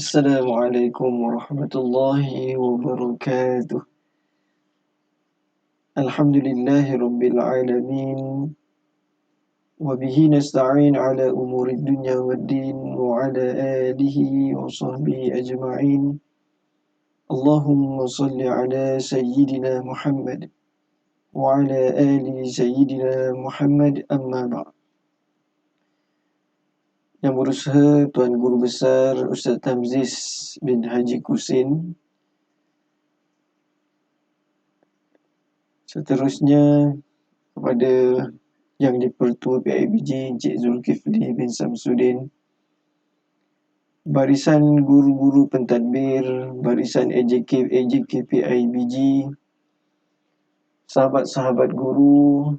Assalamualaikum warahmatullahi wabarakatuh. Alhamdulillahi rabbil alamin. Wabihi nasta'in ala umuri dunya waddin. Wa ala alihi wa sahbihi ajma'in. Allahumma salli ala sayyidina Muhammad wa ala ali sayyidina Muhammad, amma ba'd. Yang berusaha Tuan Guru Besar Ustaz Tamziz bin Haji Kusin. Seterusnya kepada Yang di-Pertua PIBG Encik Zulkifli bin Samsudin, barisan guru-guru pentadbir, barisan AJK PIBG, sahabat-sahabat guru,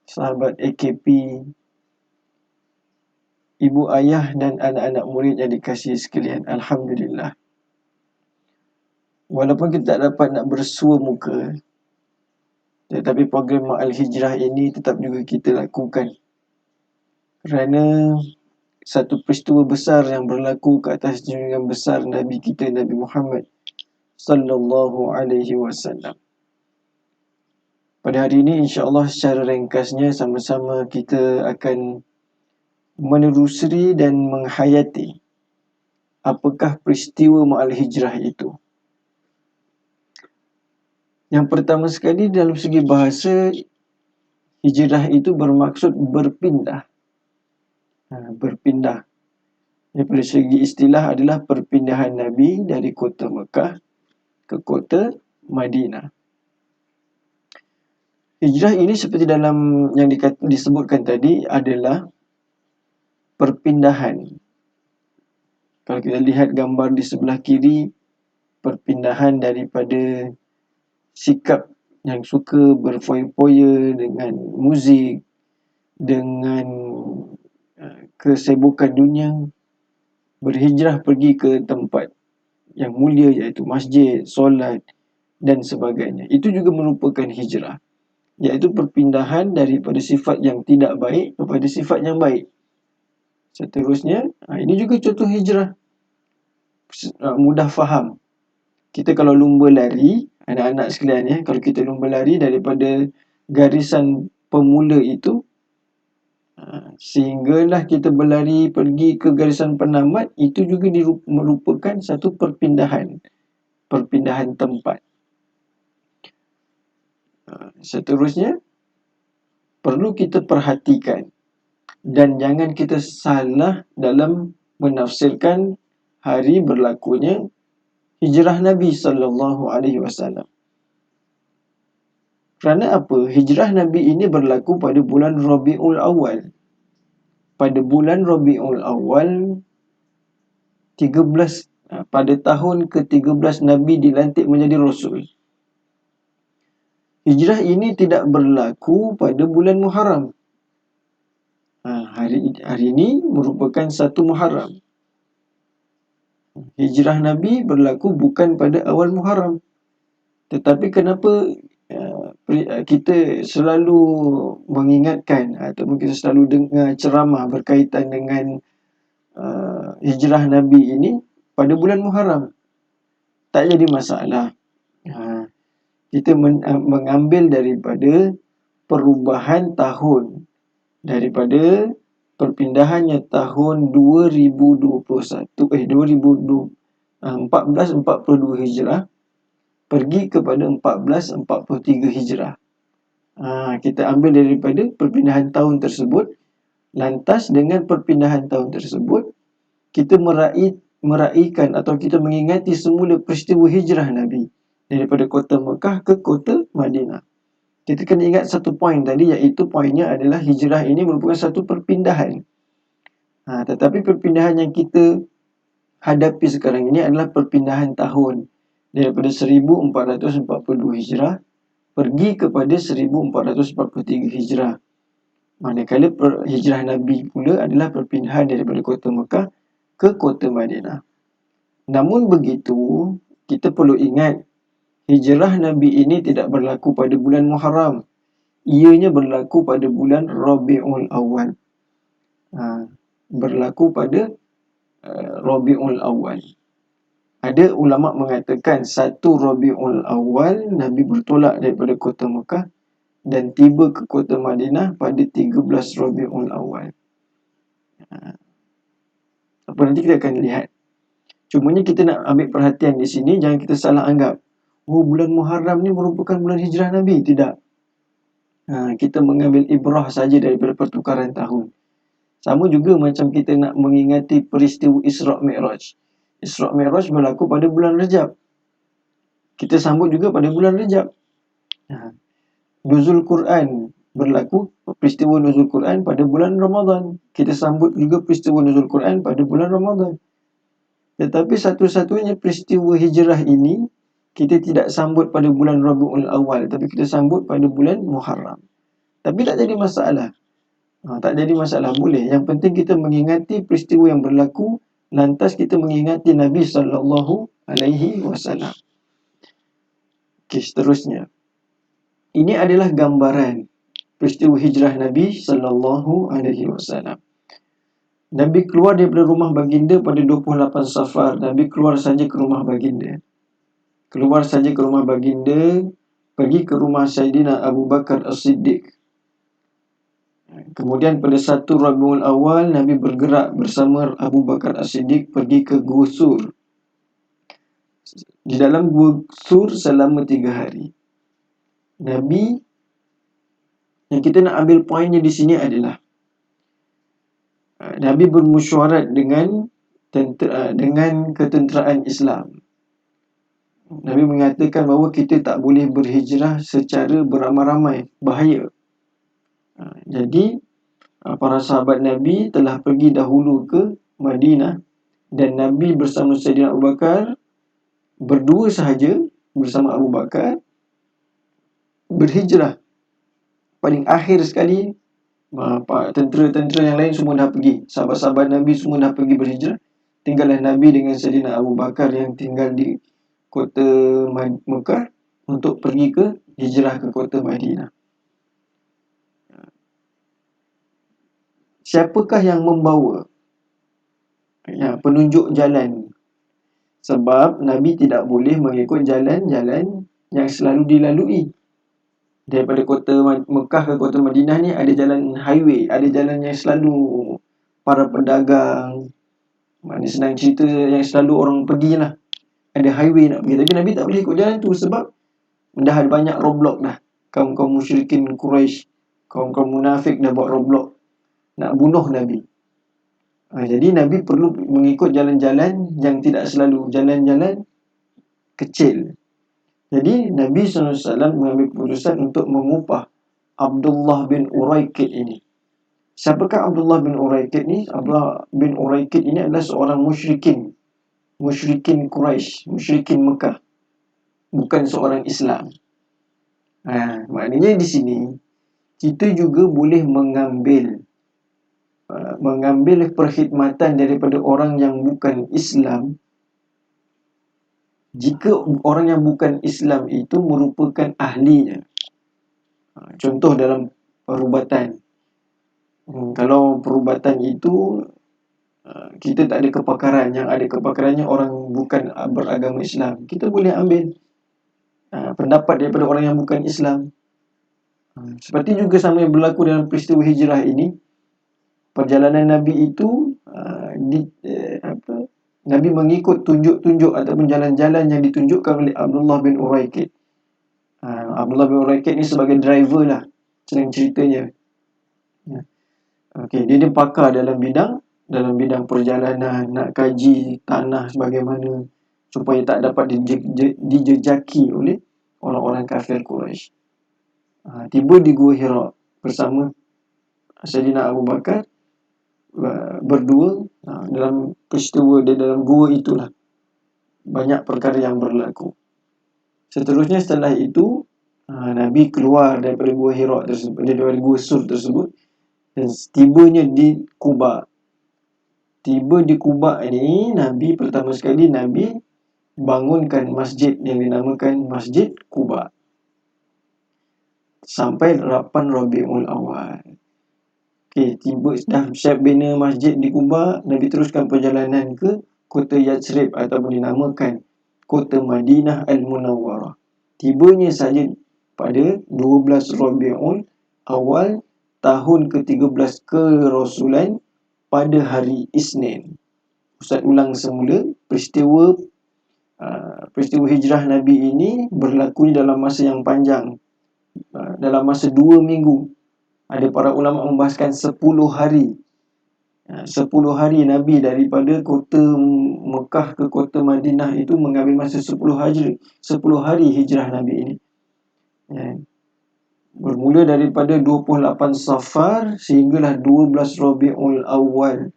sahabat AKP, ibu ayah dan anak-anak murid yang dikasihi sekalian. Alhamdulillah. Walaupun kita tak dapat nak bersua muka, tetapi program Ma'al Hijrah ini tetap juga kita lakukan. Kerana satu peristiwa besar yang berlaku ke atas junjungan besar Nabi kita, Nabi Muhammad sallallahu alaihi wasallam. Pada hari ini insya-Allah secara ringkasnya sama-sama kita akan menelusuri dan menghayati apakah peristiwa Ma'al Hijrah itu. Yang pertama sekali, dalam segi bahasa, hijrah itu bermaksud berpindah. Berpindah. Daripada segi istilah adalah perpindahan Nabi dari kota Mekah ke kota Madinah. Hijrah ini seperti dalam yang disebutkan tadi adalah perpindahan. Kalau kita lihat gambar di sebelah kiri, perpindahan daripada sikap yang suka berfoya-foya dengan muzik, dengan kesibukan dunia, berhijrah pergi ke tempat yang mulia iaitu masjid, solat dan sebagainya. Itu juga merupakan hijrah, iaitu perpindahan daripada sifat yang tidak baik kepada sifat yang baik. Seterusnya, ini juga contoh hijrah. Mudah faham. Kita kalau lumba lari, anak-anak sekalian, kalau kita lumba lari daripada garisan pemula itu, sehinggalah kita berlari pergi ke garisan penamat, itu juga merupakan satu perpindahan tempat. Seterusnya, perlu kita perhatikan dan jangan kita salah dalam menafsirkan hari berlakunya hijrah Nabi sallallahu alaihi wasallam. Kerana apa? Hijrah Nabi ini berlaku pada bulan Rabiul Awal. Pada bulan Rabiul Awal 13, pada tahun ke-13 Nabi dilantik menjadi Rasul. Hijrah ini tidak berlaku pada bulan Muharram. Hari ini merupakan 1 Muharram. Hijrah Nabi berlaku bukan pada awal Muharram. Tetapi kenapa kita selalu mengingatkan ataupun kita selalu dengar ceramah berkaitan dengan hijrah Nabi ini pada bulan Muharram? Tak jadi masalah. Kita mengambil daripada perubahan tahun, daripada perpindahannya tahun 1442 Hijrah pergi kepada 1443 Hijrah. Kita ambil daripada perpindahan tahun tersebut. Lantas dengan perpindahan tahun tersebut, kita meraihkan atau kita mengingati semula peristiwa hijrah Nabi daripada kota Mekah ke kota Madinah. Kita kena ingat satu poin tadi, iaitu poinnya adalah hijrah ini merupakan satu perpindahan. Tetapi perpindahan yang kita hadapi sekarang ini adalah perpindahan tahun daripada 1442 Hijrah pergi kepada 1443 Hijrah. Manakala hijrah Nabi pula adalah perpindahan daripada kota Mekah ke kota Madinah. Namun begitu, kita perlu ingat, hijrah Nabi ini tidak berlaku pada bulan Muharram. Ianya berlaku pada bulan Rabiul Awal. Berlaku pada Rabiul Awal. Ada ulama mengatakan 1 Rabiul Awal Nabi bertolak daripada kota Mekah dan tiba ke kota Madinah pada 13 Rabiul Awal. Apa nanti kita akan lihat. Cumanya kita nak ambil perhatian di sini, jangan kita salah anggap. Oh, bulan Muharram ni merupakan bulan hijrah Nabi. Tidak. Kita mengambil ibrah saja daripada pertukaran tahun. Sama juga macam kita nak mengingati peristiwa Isra' Mi'raj. Isra' Mi'raj berlaku pada bulan Rejab. Kita sambut juga pada bulan Rejab. Nuzul Quran berlaku, peristiwa nuzul Quran pada bulan Ramadan. Kita sambut juga peristiwa nuzul Quran pada bulan Ramadan. Tetapi satu-satunya peristiwa hijrah ini kita tidak sambut pada bulan Rabiul Awal, tapi kita sambut pada bulan Muharram. Tapi tak jadi masalah. Tak jadi masalah, boleh. Yang penting kita mengingati peristiwa yang berlaku, lantas kita mengingati Nabi SAW. Okey, seterusnya. Ini adalah gambaran peristiwa hijrah Nabi SAW. Nabi keluar daripada rumah baginda pada 28 Safar. Nabi keluar saja ke rumah baginda. Pergi ke rumah Sayyidina Abu Bakar As-Siddiq. Kemudian pada 1 Rabiul Awal, Nabi bergerak bersama Abu Bakar As-Siddiq pergi ke Gua Sur. Di dalam Gua Sur selama 3 hari. Nabi, yang kita nak ambil poinnya di sini adalah Nabi bermusyawarat dengan ketenteraan Islam. Nabi mengatakan bahawa kita tak boleh berhijrah secara beramai-ramai, bahaya. Jadi para sahabat Nabi telah pergi dahulu ke Madinah dan Nabi bersama Sayyidina Abu Bakar berdua sahaja bersama Abu Bakar berhijrah. Paling akhir sekali tentera-tentera yang lain semua dah pergi. Sahabat-sahabat Nabi semua dah pergi berhijrah. Tinggallah Nabi dengan Sayyidina Abu Bakar yang tinggal di kota Mekah untuk pergi ke hijrah ke kota Madinah. Siapakah yang membawa penunjuk jalan? Sebab Nabi tidak boleh mengikut jalan-jalan yang selalu dilalui. Daripada kota Mekah ke kota Madinah ni ada jalan highway, ada jalan yang selalu para pedagang, mana senang cerita yang selalu orang pergilah. Ada highway nak pergi, tapi Nabi tak boleh ikut jalan tu sebab dah ada banyak roadblock dah. Kaum-kaum musyrikin Quraisy, kaum-kaum munafik dah buat roadblock nak bunuh Nabi. Jadi Nabi perlu mengikut jalan-jalan yang tidak selalu, jalan-jalan kecil. Jadi Nabi SAW mengambil keputusan untuk mengupah Abdullah bin Uraikid ini. Siapakah Abdullah bin Uraikid ni? Abdullah bin Uraikid ini adalah seorang musyrikin Quraisy, musyrikin Mekah, bukan seorang Islam. Maknanya di sini kita juga boleh mengambil perkhidmatan daripada orang yang bukan Islam jika orang yang bukan Islam itu merupakan ahlinya. Contoh dalam perubatan. Kalau perubatan itu kita tak ada kepakaran, yang ada kepakarannya orang bukan beragama Islam, kita boleh ambil pendapat daripada orang yang bukan Islam. Seperti juga sama yang berlaku dalam peristiwa hijrah ini. Perjalanan Nabi itu Nabi mengikut tunjuk-tunjuk ataupun jalan-jalan yang ditunjukkan oleh Abdullah bin Uraikid. Abdullah bin Uraikid ni sebagai driver lah, senang ceritanya. Dia pakar dalam bidang perjalanan, nak kaji tanah sebagaimana supaya tak dapat dijejaki oleh orang-orang kafir Quraisy. Tiba di Gua Hira bersama Sayyidina Abu Bakar berdua. Dalam peristiwa dia dalam gua itulah banyak perkara yang berlaku. Seterusnya setelah itu Nabi keluar daripada Gua Hira tersebut, daripada Gua Sur tersebut, dan tibanya di Quba. Tiba di Quba ini, Nabi pertama sekali Nabi bangunkan masjid yang dinamakan Masjid Quba sampai 8 Rabiul Awal. Tiba dah siap bina masjid di Quba, Nabi teruskan perjalanan ke kota Yathrib ataupun dinamakan kota Madinah Al-Munawwarah. Tibanya saja pada 12 Rabiul Awal tahun ke-13 kerasulan pada hari Isnin. Ustaz ulang semula, peristiwa hijrah Nabi ini berlaku dalam masa yang panjang, dalam masa 2 minggu. Ada para ulama membahaskan 10 hari. 10 hari Nabi daripada kota Mekah ke kota Madinah itu mengambil masa 10 hari hijrah Nabi ini. Bermula daripada 28 Safar sehinggalah 12 Rabiul Awal,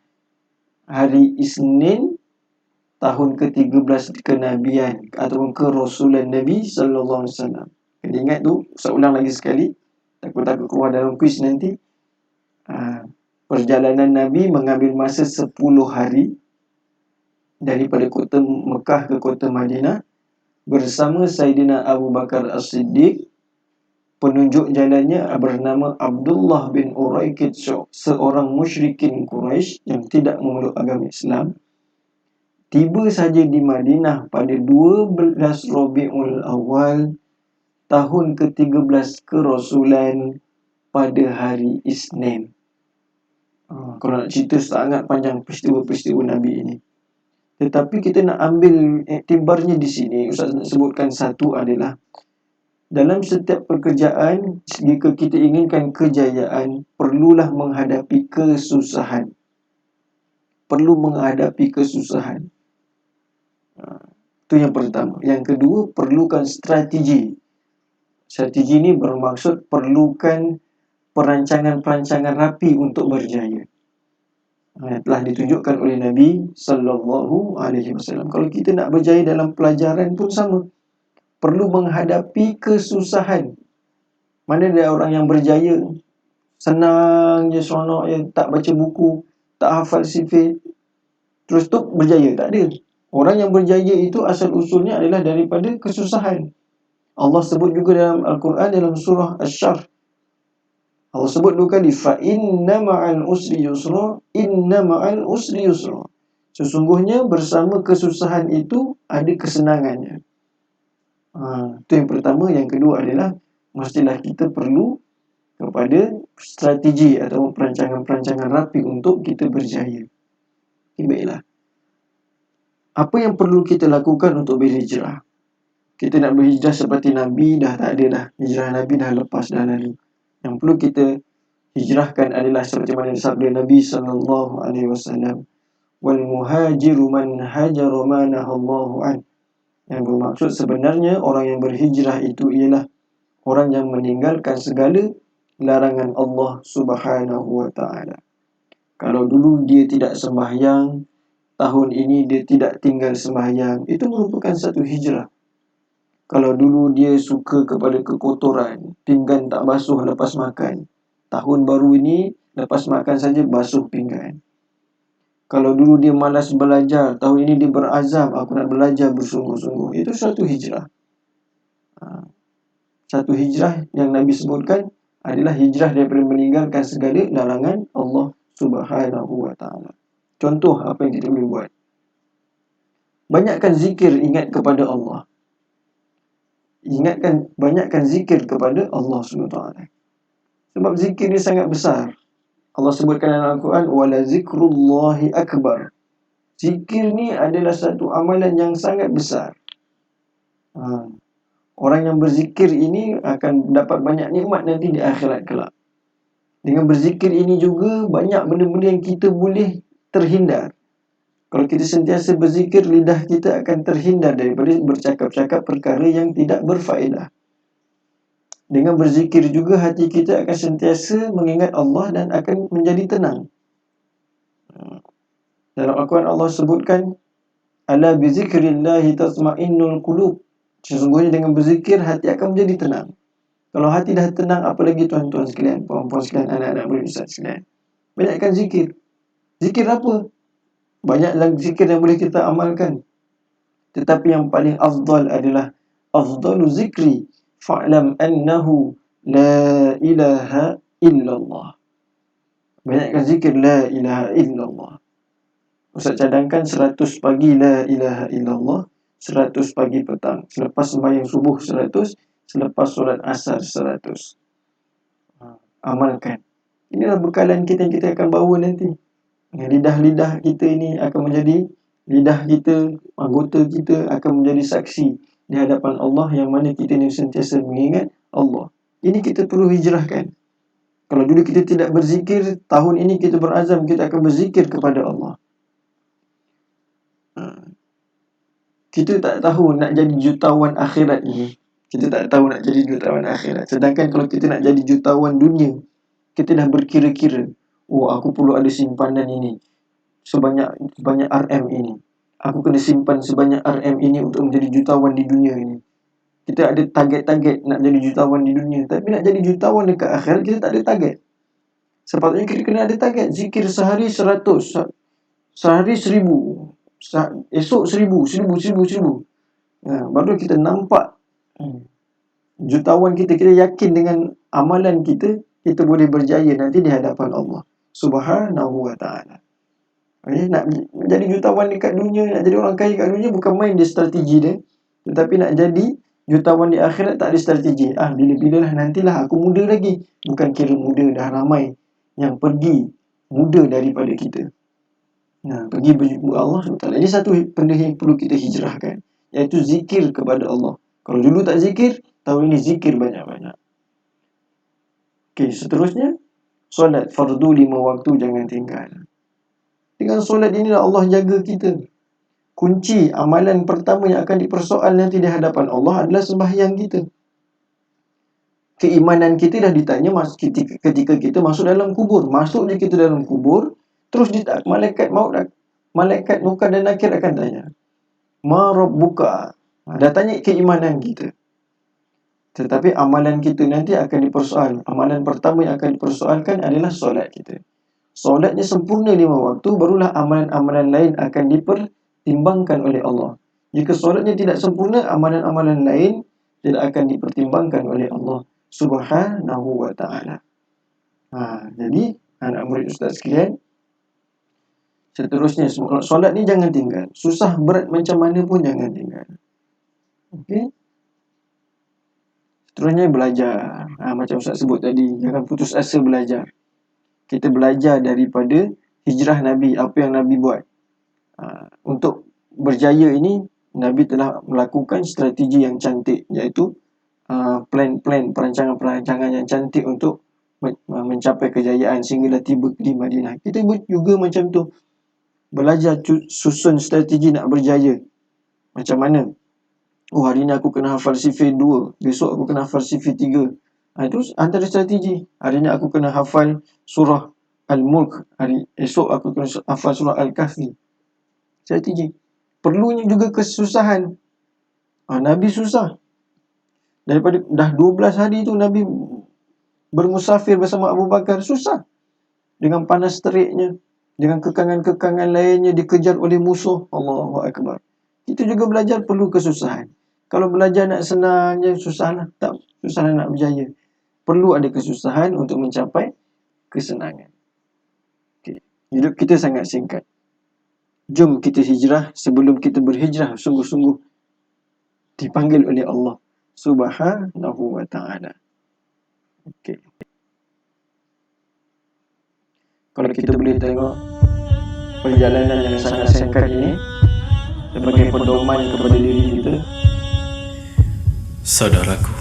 hari Isnin tahun ke-13 kenabian ataupun kerasulan Nabi sallallahu alaihi wasallam. Kena ingat tu, saya ulang lagi sekali. Takut keluar dalam kuis nanti. Perjalanan Nabi mengambil masa 10 hari daripada kota Mekah ke kota Madinah bersama Saidina Abu Bakar As-Siddiq. Penunjuk jalannya bernama Abdullah bin Uraikid, seorang musyrikin Quraisy yang tidak memeluk agama Islam. Tiba saja di Madinah pada 12 Rabiul Awal tahun ke-13 kerasulan pada hari Isnin. Kalau nak cerita sangat panjang peristiwa-peristiwa Nabi ini. Tetapi kita nak ambil iktibarnya di sini, Ustaz nak sebutkan satu adalah dalam setiap pekerjaan, jika kita inginkan kejayaan, perlulah menghadapi kesusahan. Itu yang pertama. Yang kedua, perlukan strategi. Strategi ini bermaksud perlukan perancangan-perancangan rapi untuk berjaya. Telah ditunjukkan oleh Nabi sallallahu alaihi wasallam. Kalau kita nak berjaya dalam pelajaran pun sama. Perlu menghadapi kesusahan. Mana ada orang yang berjaya senang je, seronok je, tak baca buku, tak hafal sifat, terus tu berjaya? Tak ada. Orang yang berjaya itu asal usulnya adalah daripada kesusahan. Allah sebut juga dalam Al-Quran, dalam surah Asy-Syarh. Allah sebut dua kali, fa inna ma'al usri yusra, inna ma'al usri yusra. Sesungguhnya bersama kesusahan itu ada kesenangannya. Itu yang pertama. Yang kedua adalah mestilah kita perlu kepada strategi atau perancangan-perancangan rapi untuk kita berjaya. Baiklah. Apa yang perlu kita lakukan untuk berhijrah? Kita nak berhijrah seperti Nabi dah tak ada dah. Hijrah Nabi dah lepas dah lalu. Yang perlu kita hijrahkan adalah seperti mana sabda Nabi sallallahu alaihi wasallam, wal muhajiru man hajara ma nahallahu an. Yang bermaksud sebenarnya orang yang berhijrah itu ialah orang yang meninggalkan segala larangan Allah Subhanahu wa ta'ala. Kalau dulu dia tidak sembahyang, tahun ini dia tidak tinggal sembahyang, itu merupakan satu hijrah. Kalau dulu dia suka kepada kekotoran, pinggan tak basuh lepas makan, tahun baru ini lepas makan saja basuh pinggan. Kalau dulu dia malas belajar, tahun ini dia berazam, aku nak belajar bersungguh-sungguh. Itu satu hijrah. Satu hijrah yang Nabi sebutkan adalah hijrah daripada meninggalkan segala larangan Allah Subhanahu wa ta'ala. Contoh apa yang kita boleh buat. Banyakkan zikir, ingat kepada Allah. Banyakkan zikir kepada Allah Subhanahu wa ta'ala. Sebab zikir ni sangat besar. Allah sebutkan dalam Al-Quran, wala zikrullahi akbar. Zikir ni adalah satu amalan yang sangat besar. Orang yang berzikir ini akan dapat banyak nikmat nanti di akhirat kelak. Dengan berzikir ini juga banyak benda-benda yang kita boleh terhindar. Kalau kita sentiasa berzikir, lidah kita akan terhindar daripada bercakap-cakap perkara yang tidak berfaedah. Dengan berzikir juga hati kita akan sentiasa mengingat Allah dan akan menjadi tenang. Dalam Al-Quran Allah sebutkan, ala bizikrillahi tatma'innul qulub. Sesungguhnya dengan berzikir hati akan menjadi tenang. Kalau hati dah tenang, apalagi tuan-tuan sekalian, puan-puan sekalian, anak-anak murid Ustaz sekalian, banyakkan zikir. Zikir apa? Banyak zikir yang boleh kita amalkan. Tetapi yang paling afdal adalah afdalu zikri fa'lam annahu la ilaha illallah. Banyakkan zikir la ilaha illallah. Ustaz cadangkan 100 pagi la ilaha illallah, 100 pagi petang. Selepas sembahyang subuh 100, selepas solat asar 100. Amalkan. Inilah bekalan kita yang kita akan bawa nanti. Lidah-lidah kita ini akan menjadi lidah kita, anggota kita akan menjadi saksi di hadapan Allah yang mana kita ni sentiasa mengingat Allah. Ini kita perlu hijrahkan. Kalau dulu kita tidak berzikir, tahun ini kita berazam kita akan berzikir kepada Allah. Kita tak tahu nak jadi jutawan akhirat ini. Kita tak tahu nak jadi jutawan akhirat. Sedangkan kalau kita nak jadi jutawan dunia, kita dah berkira-kira, oh aku perlu ada simpanan ini sebanyak RM ini. Aku kena simpan sebanyak RM ini untuk menjadi jutawan di dunia ini. Kita ada target-target nak jadi jutawan di dunia. Tapi nak jadi jutawan dekat akhirat, kita tak ada target. Sepatutnya kita kena ada target. Zikir sehari 100, sehari 1000, esok 1000. Baru kita nampak jutawan kita. Kita yakin dengan amalan kita, kita boleh berjaya nanti di hadapan Allah Subhanahu wa ta'ala. Nak jadi jutawan dekat dunia, nak jadi orang kaya dekat dunia, bukan main dia strategi dia. Tetapi nak jadi jutawan di akhirat tak ada strategi. Bila-bila lah, nantilah aku muda lagi. Bukan kira muda, dah ramai yang pergi muda daripada kita. Pergi berjumpa Allah SWT. Ini satu benda yang perlu kita hijrahkan, iaitu zikir kepada Allah. Kalau dulu tak zikir, tahun ini zikir banyak-banyak. Okey, seterusnya solat fardu 5 waktu jangan tinggal. Dengan solat inilah Allah jaga kita. Kunci amalan pertama yang akan dipersoal nanti di hadapan Allah adalah sembahyang kita. Keimanan kita dah ditanya ketika kita masuk dalam kubur. Masuk je kita dalam kubur, terus malaikat maut, malaikat munkar dan nakir akan tanya, ma rabbuka. Dah tanya keimanan kita. Tetapi amalan kita nanti akan dipersoal. Amalan pertama yang akan dipersoalkan adalah solat kita. Solatnya sempurna 5 waktu, barulah amalan-amalan lain akan dipertimbangkan oleh Allah. Jika solatnya tidak sempurna, amalan-amalan lain tidak akan dipertimbangkan oleh Allah Subhanahu wa ta'ala. Jadi anak murid ustaz sekalian, seterusnya solat ni jangan tinggal. Susah berat macam mana pun jangan tinggal. Okey. Seterusnya belajar. Macam ustaz sebut tadi, jangan putus asa belajar. Kita belajar daripada hijrah Nabi, apa yang Nabi buat. Untuk berjaya ini, Nabi telah melakukan strategi yang cantik, iaitu plan-plan, perancangan-perancangan yang cantik untuk mencapai kejayaan sehinggalah tiba di Madinah. Kita juga macam tu, belajar susun strategi nak berjaya. Macam mana? Hari ni aku kena hafal sifir 2, besok aku kena hafal sifir 3. Terus antara strategi, hari ni aku kena hafal surah Al-Mulk, esok aku kena hafal surah Al-Kahfi. Strategi. Perlunya juga kesusahan. Nabi susah. Daripada dah 12 hari tu Nabi bermusafir bersama Abu Bakar, susah. Dengan panas teriknya, dengan kekangan-kekangan lainnya, dikejar oleh musuh. Allahu Akbar. Kita juga belajar perlu kesusahan. Kalau belajar nak senang je, susahlah. Tak, susahlah nak berjaya. Perlu ada kesusahan untuk mencapai kesenangan. Okay. Hidup kita sangat singkat. Jom kita hijrah. Sebelum kita berhijrah, sungguh-sungguh dipanggil oleh Allah Subhanahu wa ta'ala. Okay. Kalau kita boleh tengok perjalanan yang sangat singkat ini sebagai pedoman kepada diri kita. Saudaraku,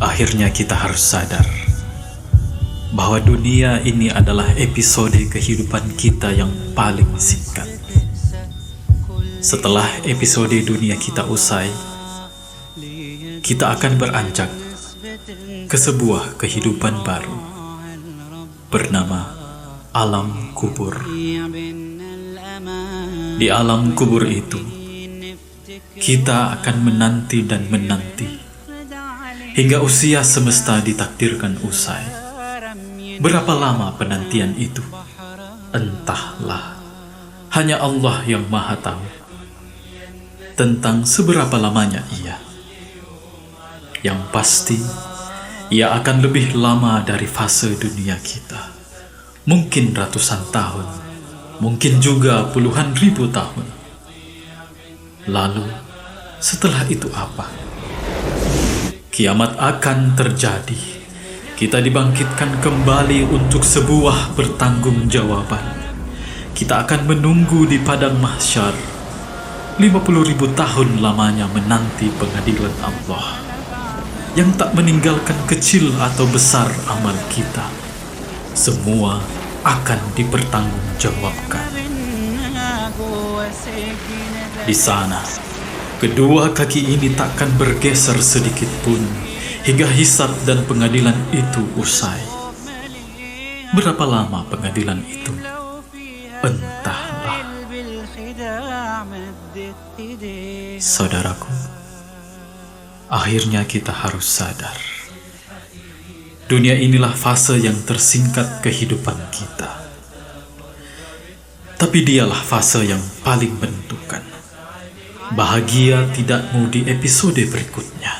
akhirnya kita harus sadar bahwa dunia ini adalah episode kehidupan kita yang paling singkat. Setelah episode dunia kita usai, kita akan beranjak ke sebuah kehidupan baru bernama alam kubur. Di alam kubur itu, kita akan menanti dan menanti hingga usia semesta ditakdirkan usai. Berapa lama penantian itu? Entahlah, hanya Allah yang Maha tahu tentang seberapa lamanya ia. Yang pasti, ia akan lebih lama dari fase dunia kita. Mungkin ratusan tahun, mungkin juga puluhan ribu tahun. Lalu, setelah itu apa? Kiamat akan terjadi. Kita dibangkitkan kembali untuk sebuah pertanggungjawaban. Kita akan menunggu di padang mahsyar. 50.000 tahun lamanya menanti pengadilan Allah yang tak meninggalkan kecil atau besar amal kita. Semua akan dipertanggungjawabkan. Di sana, kedua kaki ini takkan bergeser sedikit pun hingga hisab dan pengadilan itu usai. Berapa lama pengadilan itu? Entahlah. Saudaraku, akhirnya kita harus sadar. Dunia inilah fase yang tersingkat kehidupan kita. Tapi dialah fase yang paling menentukan. Bahagia tidakmu di episode berikutnya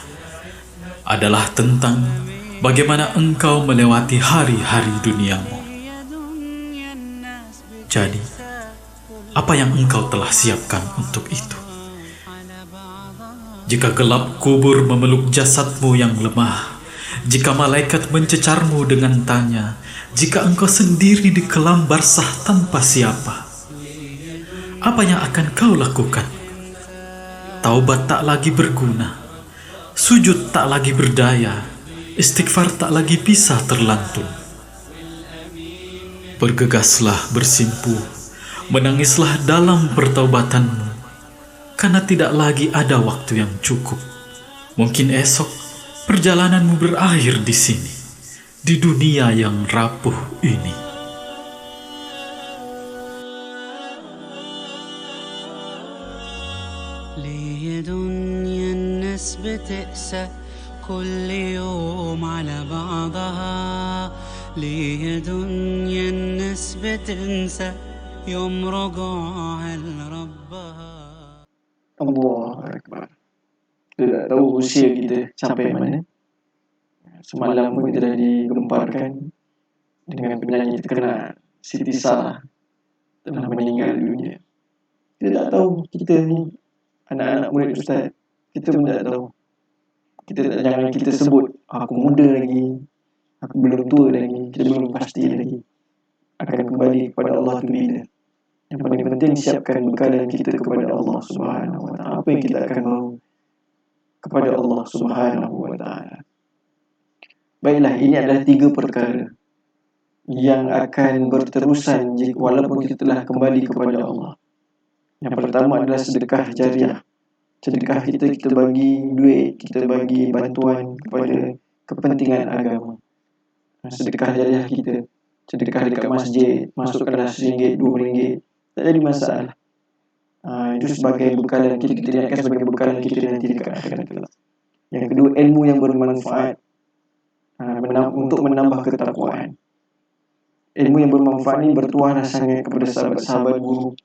adalah tentang bagaimana engkau melewati hari-hari duniamu. Jadi, apa yang engkau telah siapkan untuk itu? Jika gelap kubur memeluk jasadmu yang lemah, jika malaikat mencecarmu dengan tanya, jika engkau sendiri di kelam barzah tanpa siapa, apa yang akan kau lakukan? Taubat tak lagi berguna, sujud tak lagi berdaya, istighfar tak lagi bisa terlantun. Bergegaslah bersimpuh, menangislah dalam pertaubatanmu, karena tidak lagi ada waktu yang cukup. Mungkin esok perjalananmu berakhir di sini, di dunia yang rapuh ini. ليه دنيا الناس بتقسى كل يوم على بعضها ليه دنيا الناس بتنسى يوم رجوعها لربها. Allahu Akbar. Kita tak tahu usia kita sampai mana. Semalam pun kita dah digemparkan dengan penyanyi terkenal Siti Sarah telah meninggal dunia. Kita tak tahu, kita ni anak-anak murid Ustaz, kita pun tak tahu. Jangan kita sebut aku muda lagi, aku belum tua lagi, kita belum pasti lagi akan kembali kepada Allah tu bila. Yang paling penting siapkan bekalan kita kepada Allah Subhanahu Wa Taala. Apa yang kita akan bawa kepada Allah Subhanahu Wa Taala. Baiklah, ini adalah 3 perkara yang akan berterusan walaupun kita telah kembali kepada Allah. Yang pertama adalah sedekah jariah. Sedekah kita bagi duit, kita bagi bantuan kepada kepentingan agama. Sedekah jariah kita, sedekah dekat masjid, masukkanlah RM1, RM2, tak jadi masalah. Itu sebagai bekalan kita niatkan sebagai bekalan kita nanti dekat akhirat kelak. Yang kedua, ilmu yang bermanfaat untuk menambah ketakwaan. Ilmu yang bermanfaat ini bertuah sangat kepada sahabat-sahabat guru.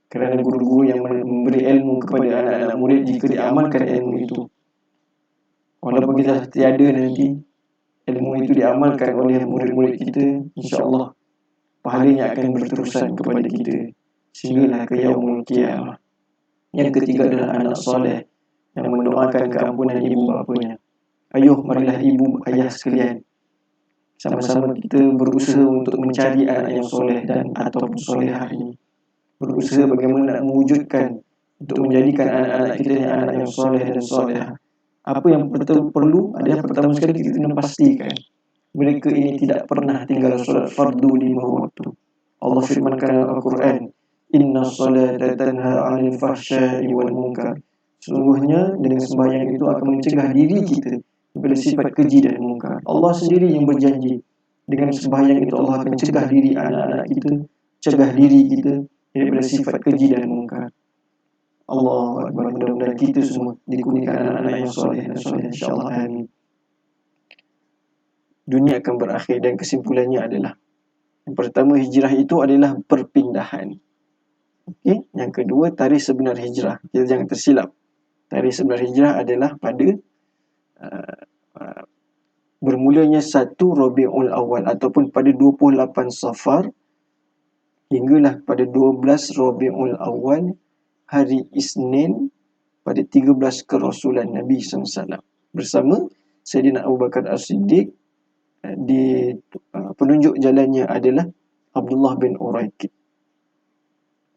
Kerana guru-guru yang memberi ilmu kepada anak-anak murid, jika diamalkan ilmu itu, walaupun kita tiada nanti, ilmu itu diamalkan oleh murid-murid kita, insya-Allah pahalanya akan berterusan kepada kita sehinggalah ke yaumul qiyamah. Yang ketiga adalah anak soleh yang mendoakan keampunan ibu bapanya. Ayuh, marilah ibu ayah sekalian, sama-sama kita berusaha untuk mencari anak yang soleh dan ataupun solehah ini. Berusaha bagaimana nak mewujudkan untuk menjadikan anak-anak kita ni anak yang soleh dan solehah. Apa yang perlu adalah pertama sekali kita kena pastikan mereka ini tidak pernah tinggal solat fardu 5 waktu. Allah firmankan dalam Al-Quran, Inna salata tanha 'anil fahsya'i wal munkar. Sesungguhnya dengan sembahyang itu akan mencegah diri kita daripada sifat keji dan mungkar. Allah sendiri yang berjanji dengan sembahyang itu Allah akan cegah diri anak-anak kita, cegah diri kita daripada sifat keji dan mungkar. Allah Akbar. Mudah-mudahan kita semua dikurniakan anak-anak yang soleh dan soleh, insya-Allah. Amin. Dunia akan berakhir dan kesimpulannya adalah, yang pertama, hijrah itu adalah perpindahan. Okey, yang kedua, tarikh sebenar hijrah. Kita jangan tersilap. Tarikh sebenar hijrah adalah pada bermulanya 1 Rabiul Awal ataupun pada 28 Safar hinggalah pada 12 Rabiul Awal, hari Isnin, pada 13 kerasulan Nabi SAW, bersama Sayyidina Abu Bakar As-Siddiq. Di penunjuk jalannya adalah Abdullah bin Uraikid.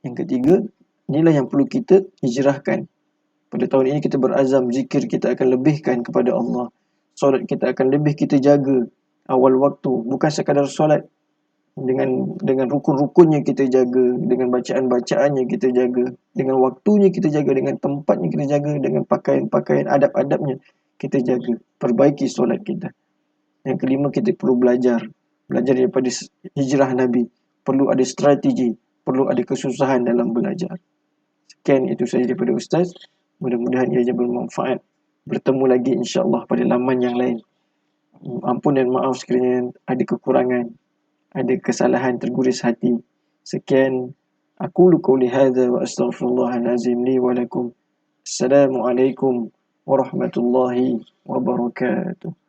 Yang ketiga, inilah yang perlu kita hijrahkan. Pada tahun ini kita berazam zikir kita akan lebihkan kepada Allah. Solat kita akan lebih kita jaga awal waktu. Bukan sekadar solat, dengan rukun-rukunnya kita jaga, dengan bacaan-bacaannya kita jaga, dengan waktunya kita jaga, dengan tempatnya kita jaga, dengan pakaian-pakaian, adab-adabnya kita jaga. Perbaiki solat kita. Yang kelima, kita perlu belajar daripada hijrah Nabi. Perlu ada strategi, perlu ada kesusahan dalam belajar. Sekian, itu saja daripada Ustaz. Mudah-mudahan ia bermanfaat. Bertemu lagi insya-Allah pada laman yang lain. Ampun dan maaf sekiranya ada kekurangan, ada kesalahan terguris hati. Sekian, aqulu qouli hadza wa astaghfirullahal azim li wa lakum. Assalamualaikum warahmatullahi wabarakatuh.